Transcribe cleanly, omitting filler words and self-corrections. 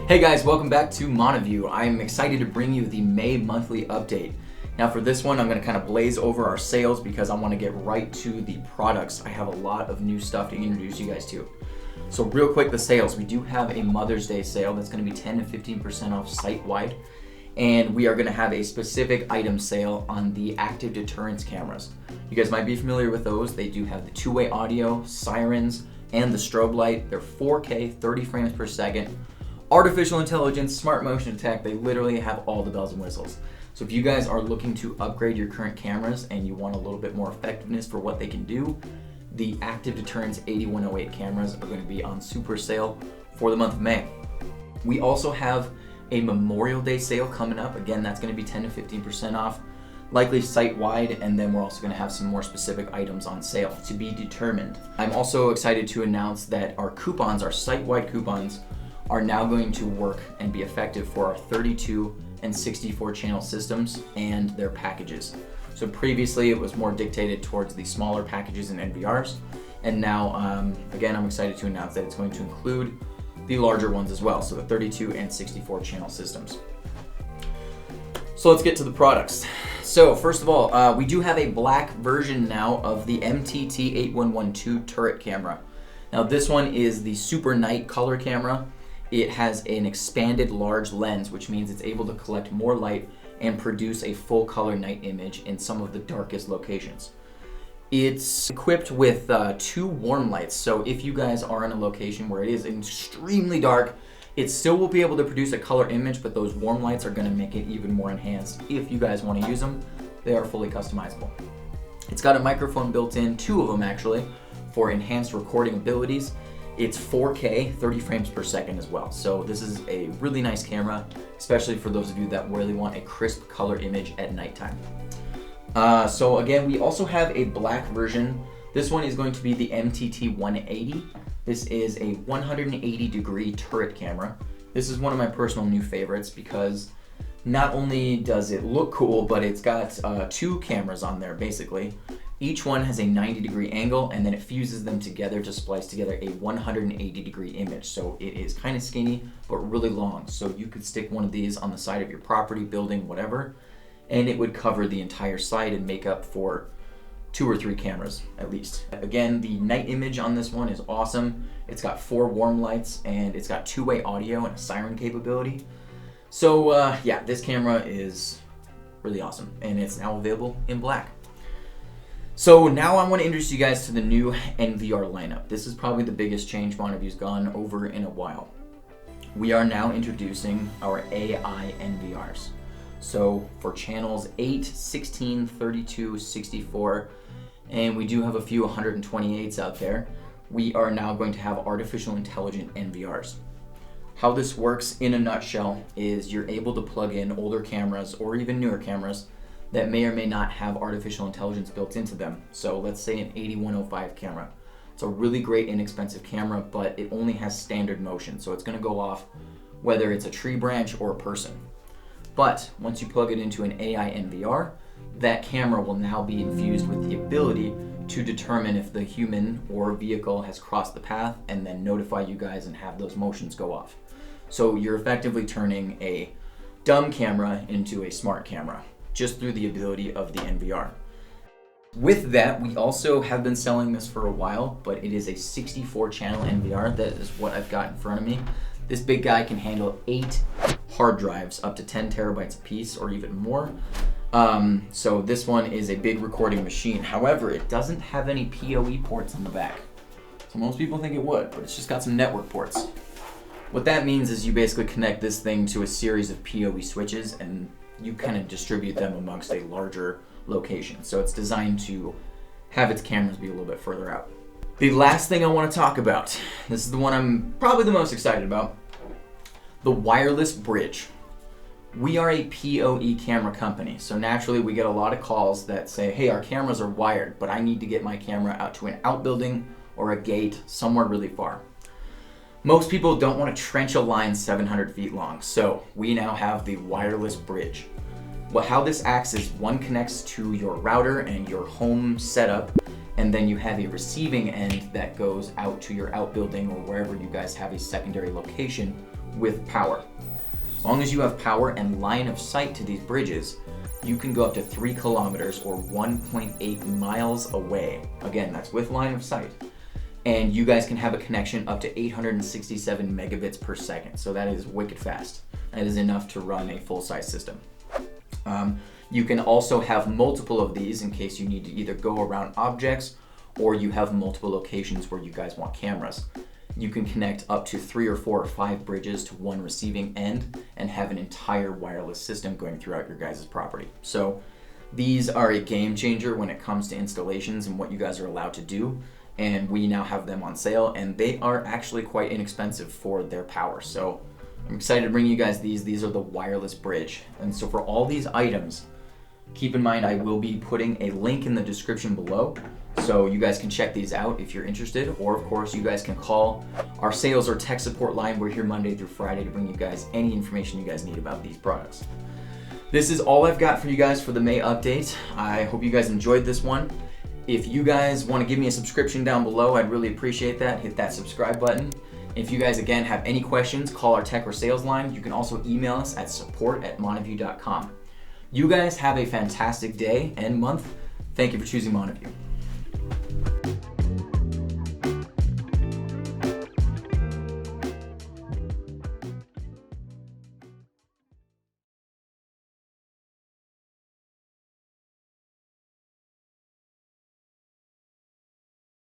Hey guys, welcome back to Montavue. I'm excited to bring you the May monthly update. Now for this one, I'm going to kind of blaze over our sales because I want to get right to the products. I have a lot of new stuff to introduce you guys to. So real quick, the sales. We do have a Mother's Day sale that's going to be 10 to 15% off site-wide. And we are going to have a specific item sale on the active deterrence cameras. You guys might be familiar with those. They do have the two-way audio, sirens, and the strobe light. They're 4K, 30 frames per second. Artificial intelligence, smart motion detect, they literally have all the bells and whistles. So if you guys are looking to upgrade your current cameras and you want a little bit more effectiveness for what they can do, the Active Deterrence 8108 cameras are going to be on super sale for the month of May. We also have a Memorial Day sale coming up. Again, that's going to be 10 to 15% off, likely site-wide, and then we're also going to have some more specific items on sale to be determined. I'm also excited to announce that our coupons, our site-wide coupons, are now going to work and be effective for our 32 and 64 channel systems and their packages. So previously it was more dictated towards the smaller packages and NVRs, and now again I'm excited to announce that it's going to include the larger ones as well, so the 32 and 64 channel systems. So let's get to the products. So first of all, we do have a black version now of the MTT8112 turret camera. Now this one is the super night color camera. It has an expanded large lens, which means it's able to collect more light and produce a full color night image in some of the darkest locations. It's equipped with 2 warm lights, so if you guys are in a location where it is extremely dark, it still will be able to produce a color image, but those warm lights are going to make it even more enhanced. If you guys want to use them, they are fully customizable. It's got a microphone built in, 2 of them actually, for enhanced recording abilities. It's 4K, 30 frames per second as well. So this is a really nice camera, especially for those of you that really want a crisp color image at nighttime. So again, we also have a black version. This one is going to be the MTT180. This is a 180 degree turret camera. This is one of my personal new favorites because not only does it look cool, but it's got 2 cameras on there basically. Each one has a 90 degree angle, and then it fuses them together to splice together a 180 degree image. So it is kind of skinny, but really long. So you could stick one of these on the side of your property, building, whatever, and it would cover the entire site and make up for 2 or 3 cameras at least. Again, the night image on this one is awesome. It's got 4 warm lights, and it's got 2-way audio and a siren capability. So yeah, this camera is really awesome, and it's now available in black. So now I want to introduce you guys to the new NVR lineup. This is probably the biggest change Montavue's gone over in a while. We are now introducing our AI NVRs. So for channels 8, 16, 32, 64, and we do have a few 128s out there, we are now going to have Artificial Intelligent NVRs. How this works in a nutshell is you're able to plug in older cameras or even newer cameras that may or may not have artificial intelligence built into them. So let's say an 8105 camera. It's a really great inexpensive camera, but it only has standard motion. So it's gonna go off whether it's a tree branch or a person. But once you plug it into an AI NVR, that camera will now be infused with the ability to determine if the human or vehicle has crossed the path and then notify you guys and have those motions go off. So you're effectively turning a dumb camera into a smart camera, just through the ability of the NVR. With that, we also have been selling this for a while, but it is a 64 channel NVR. That is what I've got in front of me. This big guy can handle 8 hard drives, up to 10 terabytes a piece or even more. So this one is a big recording machine. However, it doesn't have any PoE ports in the back. So most people think it would, but it's just got some network ports. What that means is you basically connect this thing to a series of PoE switches and you kind of distribute them amongst a larger location. So it's designed to have its cameras be a little bit further out. The last thing I want to talk about, this is the one I'm probably the most excited about, the wireless bridge. We are a PoE camera company, so naturally we get a lot of calls that say, hey, our cameras are wired, but I need to get my camera out to an outbuilding or a gate somewhere really far. Most people don't want to trench a line 700 feet long, so we now have the wireless bridge. Well, how this acts is one connects to your router and your home setup, and then you have a receiving end that goes out to your outbuilding or wherever you guys have a secondary location with power. As long as you have power and line of sight to these bridges, you can go up to 3 kilometers or 1.8 miles away. Again, that's with line of sight. And you guys can have a connection up to 867 megabits per second. So that is wicked fast. That is enough to run a full-size system. You can also have multiple of these in case you need to either go around objects or you have multiple locations where you guys want cameras. You can connect up to 3 or 4 or 5 bridges to one receiving end and have an entire wireless system going throughout your guys' property. So these are a game changer when it comes to installations and what you guys are allowed to do. And we now have them on sale, and they are actually quite inexpensive for their power. So I'm excited to bring you guys these. These are the wireless bridge. And so for all these items, keep in mind I will be putting a link in the description below, so you guys can check these out if you're interested, or of course you guys can call our sales or tech support line. We're here Monday through Friday to bring you guys any information you guys need about these products. This is all I've got for you guys for the May update. I hope you guys enjoyed this one. If you guys want to give me a subscription down below, I'd really appreciate that. Hit that subscribe button. If you guys, again, have any questions, call our tech or sales line. You can also email us at support@montavue.com. You guys have a fantastic day and month. Thank you for choosing Montavue.